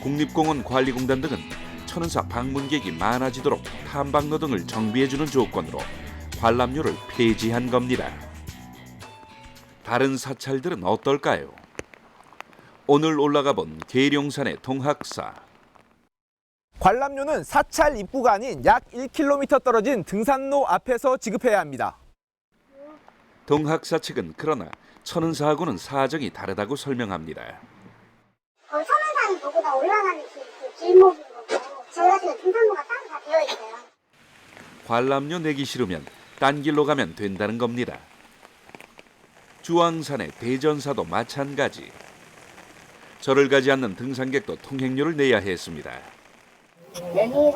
국립공원 관리공단 등은 천은사 방문객이 많아지도록 탐방로 등을 정비해주는 조건으로 관람료를 폐지한 겁니다. 다른 사찰들은 어떨까요? 오늘 올라가 본 계룡산의 동학사. 관람료는 사찰 입구가 아닌 약 1km 떨어진 등산로 앞에서 지급해야 합니다. 동학사 측은 그러나 천은사하고는 사정이 다르다고 설명합니다. 천은산 보고다 올라가는 길목인 거고 저희가 지금 등산로가 따로 다 되어 있어요. 관람료 내기 싫으면 딴 길로 가면 된다는 겁니다. 주황산의 대전사도 마찬가지. 절을 가지 않는 등산객도 통행료를 내야 했습니다. 여기는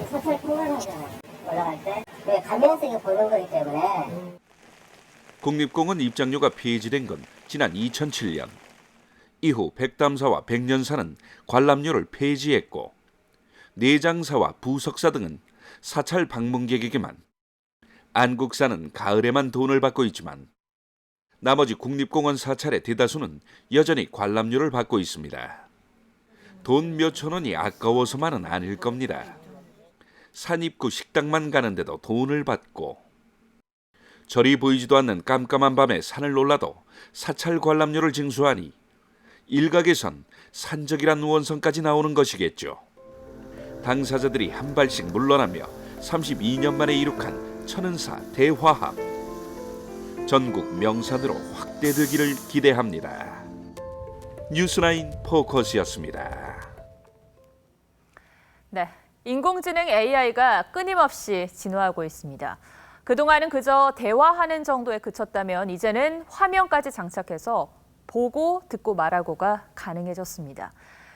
사찰 통과하잖아요. 올라갈 때 가면성이 보는 거기 때문에. 국립공원 입장료가 폐지된 건 지난 2007년. 이후 백담사와 백년사는 관람료를 폐지했고 내장사와 부석사 등은 사찰 방문객에게만, 안국사는 가을에만 돈을 받고 있지만 나머지 국립공원 사찰의 대다수는 여전히 관람료를 받고 있습니다. 돈 몇천 원이 아까워서만은 아닐 겁니다. 산 입구 식당만 가는데도 돈을 받고 절이 보이지도 않는 깜깜한 밤에 산을 올라도 사찰 관람료를 징수하니 일각에선 산적이란 원성까지 나오는 것이겠죠. 당사자들이 한 발씩 물러나며 32년 만에 이룩한 천은사 대화합. 전국 명산으로 확대되기를 기대합니다. 뉴스라인 포커스였습니다. 네, 인공지능 AI가 끊임없이 진화하고 있습니다. 그동안은 그저 대화하는 정도에 그쳤다면 이제는 화면까지 장착해서 보고 듣고 말하고가 가능해졌습니다.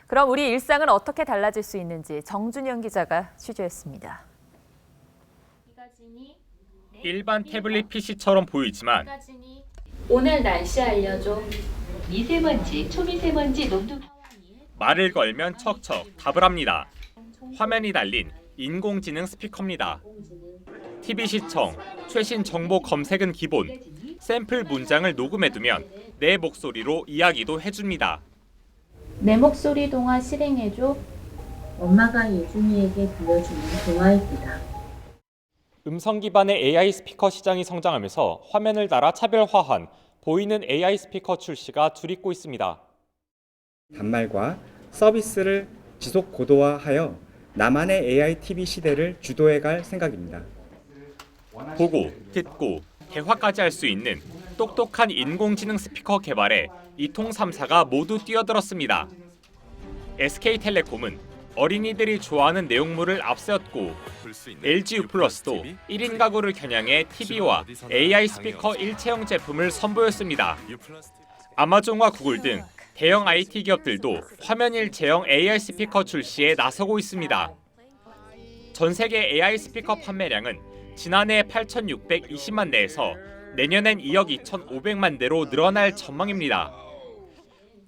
그럼 우리 일상은 어떻게 달라질 수 있는지 정준영 기자가 취재했습니다. 일반 태블릿 PC처럼 보이지만 오늘 날씨 알려줘. 미세먼지, 초미세먼지, 농도. 말을 걸면 척척 답을 합니다. 화면이 달린 인공지능 스피커입니다. TV 시청, 최신 정보 검색은 기본, 샘플 문장을 녹음해두면 내 목소리로 이야기도 해줍니다. 내 목소리 동화 실행해줘. 엄마가 예준이에게 들려주는 동화입니다. 음성 기반의 AI 스피커 시장이 성장하면서 화면을 달아 차별화한 보이는 AI 스피커 출시가 줄이고 있습니다. 단말과 서비스를 지속 고도화하여 나만의 AI TV 시대를 주도해갈 생각입니다. 보고, 듣고, 대화까지 할 수 있는 똑똑한 인공지능 스피커 개발에 이통 3사가 모두 뛰어들었습니다. SK텔레콤은 어린이들이 좋아하는 내용물을 앞세웠고 LG U+도 1인 가구를 겨냥해 TV와 AI 스피커 일체형 제품을 선보였습니다. 아마존과 구글 등 대형 IT 기업들도 화면 일체형 AI 스피커 출시에 나서고 있습니다. 전 세계 AI 스피커 판매량은 지난해 8,620만 대에서 내년엔 2억 2,500만 대로 늘어날 전망입니다.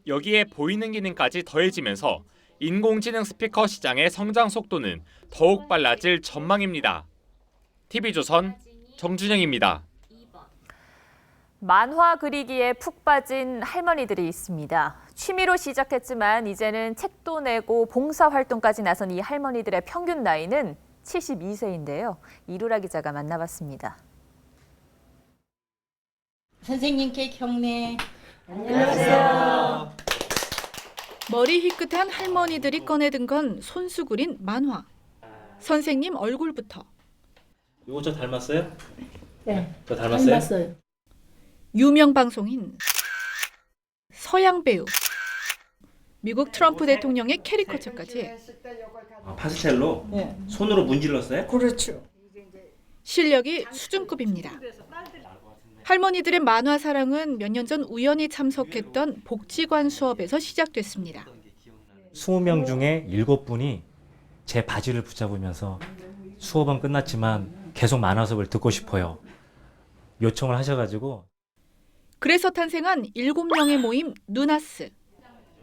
여기에 보이는 기능까지 더해지면서 인공지능 스피커 시장의 성장 속도는 더욱 빨라질 전망입니다. TV조선 정준영입니다. 만화 그리기에 푹 빠진 할머니들이 있습니다. 취미로 시작했지만 이제는 책도 내고 봉사활동까지 나선 이 할머니들의 평균 나이는 72세인데요. 이루라 기자가 만나봤습니다. 선생님께 경례. 안녕하세요. 머리 희끗한 할머니들이 꺼내든 건 손수 그린 만화. 선생님 얼굴부터. 이거 저 닮았어요? 네. 저 닮았어요? 유명 방송인, 서양 배우, 미국 트럼프 대통령의 캐리커처까지. 파스텔로? 네. 손으로 문질렀어요? 그렇죠. 실력이 수준급입니다. 할머니들의 만화 사랑은 몇 년 전 우연히 참석했던 복지관 수업에서 시작됐습니다. 20명 중에 7분이 제 바지를 붙잡으면서 수업은 끝났지만 계속 만화 수업을 듣고 싶어요. 요청을 하셔가지고. 그래서 탄생한 7명의 모임 누나스.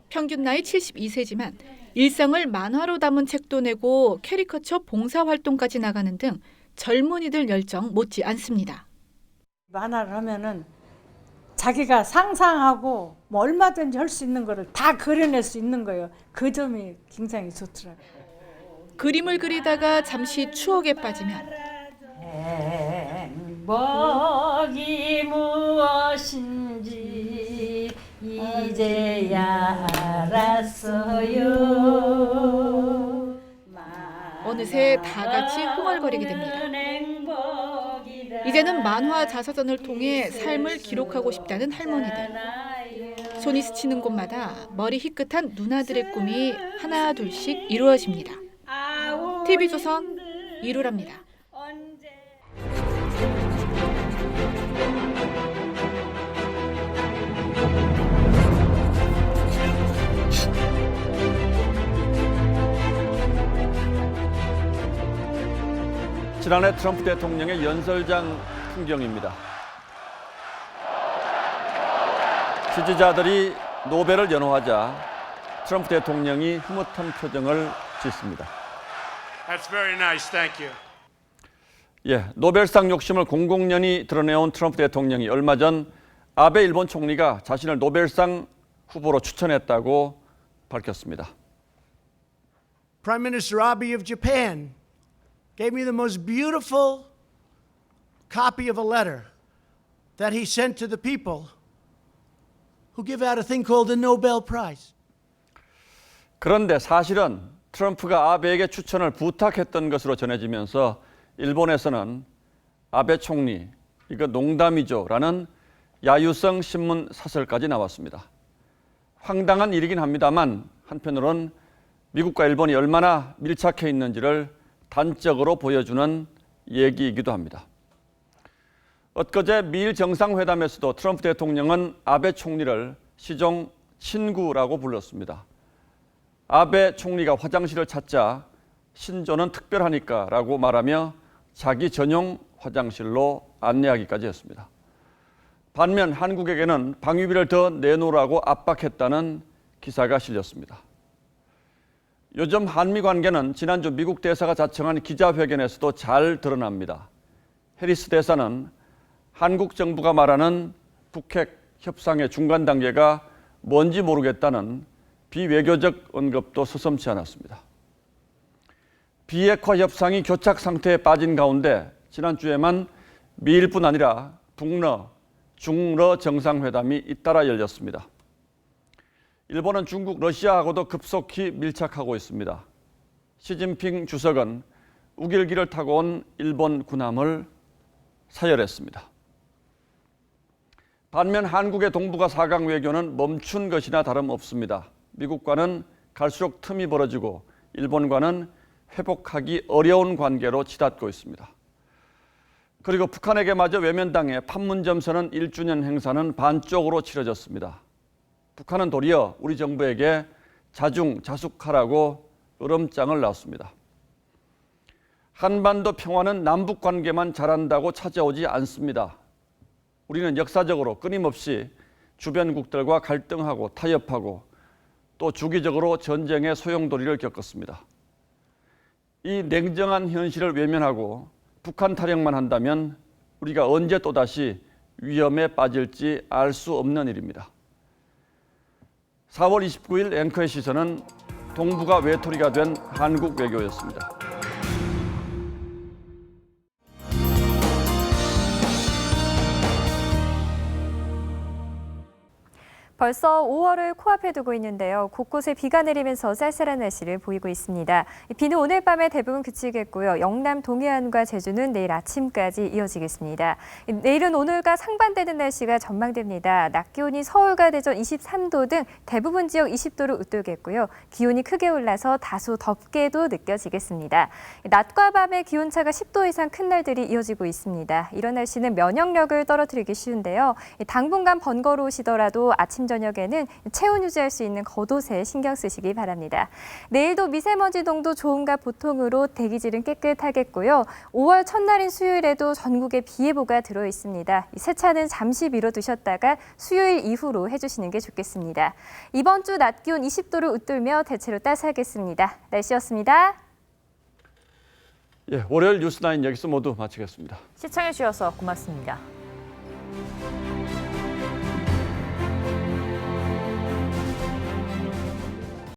평균 나이 72세지만 일상을 만화로 담은 책도 내고 캐리커처 봉사활동까지 나가는 등 젊은이들 열정 못지 않습니다. 만화를 하면은 자기가 상상하고 뭐 얼마든지 할 수 있는 거를 다 그려낼 수 있는 거예요. 그 점이 굉장히 좋더라고요. 그림을 그리다가 잠시 추억에 빠지면 행복이 무엇인지 이제야 알았어요. 어느새 다 같이 흥얼거리게 됩니다. 이제는 만화 자서전을 통해 삶을 기록하고 싶다는 할머니들. 손이 스치는 곳마다 머리 희끗한 누나들의 꿈이 하나 둘씩 이루어집니다. TV조선 이루랍니다. 지난해 트럼프 대통령의 연설장 풍경입니다. 지지자들이 노벨을 연호하자 트럼프 대통령이 흐뭇한 표정을 짓습니다. That's very nice. Thank you. 예, 노벨상 욕심을 공공연히 드러내온 트럼프 대통령이 얼마 전 아베 일본 총리가 자신을 노벨상 후보로 추천했다고 밝혔습니다. Prime Minister Abe of Japan gave me the most beautiful copy of a letter that he sent to the people who give out a thing called the Nobel Prize. 그런데 사실은 트럼프가 아베에게 추천을 부탁했던 것으로 전해지면서 일본에서는 아베 총리, 이거 농담이죠 라는 야유성 신문 사설까지 나왔습니다. 황당한 일이긴 합니다만 한편으론 미국과 일본이 얼마나 밀착해 있는지를 단적으로 보여주는 얘기이기도 합니다. 엊그제 미일 정상회담에서도 트럼프 대통령은 아베 총리를 시종 친구라고 불렀습니다. 아베 총리가 화장실을 찾자 신조는 특별하니까 라고 말하며 자기 전용 화장실로 안내하기까지 했습니다. 반면 한국에게는 방위비를 더 내놓으라고 압박했다는 기사가 실렸습니다. 요즘 한미 관계는 지난주 미국 대사가 자청한 기자회견에서도 잘 드러납니다. 해리스 대사는 한국 정부가 말하는 북핵 협상의 중간 단계가 뭔지 모르겠다는 비외교적 언급도 서슴지 않았습니다. 비핵화 협상이 교착 상태에 빠진 가운데 지난주에만 미일뿐 아니라 북러, 중러 정상회담이 잇따라 열렸습니다. 일본은 중국, 러시아하고도 급속히 밀착하고 있습니다. 시진핑 주석은 우길기를 타고 온 일본 군함을 사열했습니다. 반면 한국의 동북아 4강 외교는 멈춘 것이나 다름없습니다. 미국과는 갈수록 틈이 벌어지고 일본과는 회복하기 어려운 관계로 치닫고 있습니다. 그리고 북한에게 마저 외면당해 판문점 선언 1주년 행사는 반쪽으로 치러졌습니다. 북한은 도리어 우리 정부에게 자중자숙하라고 으름장을 놨습니다. 한반도 평화는 남북 관계만 잘한다고 찾아오지 않습니다. 우리는 역사적으로 끊임없이 주변국들과 갈등하고 타협하고 또 주기적으로 전쟁의 소용돌이를 겪었습니다. 이 냉정한 현실을 외면하고 북한 타령만 한다면 우리가 언제 또다시 위험에 빠질지 알 수 없는 일입니다. 4월 29일 앵커의 시선은 동북아 외톨이가 된 한국 외교였습니다. 벌써 5월을 코앞에 두고 있는데요. 곳곳에 비가 내리면서 쌀쌀한 날씨를 보이고 있습니다. 비는 오늘 밤에 대부분 그치겠고요. 영남 동해안과 제주는 내일 아침까지 이어지겠습니다. 내일은 오늘과 상반되는 날씨가 전망됩니다. 낮 기온이 서울과 대전 23도 등 대부분 지역 20도를 웃돌겠고요. 기온이 크게 올라서 다소 덥게도 느껴지겠습니다. 낮과 밤의 기온차가 10도 이상 큰 날들이 이어지고 있습니다. 이런 날씨는 면역력을 떨어뜨리기 쉬운데요. 당분간 번거로우시더라도 아침 저녁에는 체온 유지할 수 있는 겉옷에 신경 쓰시기 바랍니다. 내일도 미세먼지 농도 좋음과 보통으로 대기질은 깨끗하겠고요. 5월 첫날인 수요일에도 전국에 비 예보가 들어 있습니다. 세차는 잠시 미뤄두셨다가 수요일 이후로 해주시는 게 좋겠습니다. 이번 주 낮 기온 20도를 웃돌며 대체로 따스하겠습니다. 날씨였습니다. 월요일 뉴스9 여기서 모두 마치겠습니다. 시청해 주셔서 고맙습니다.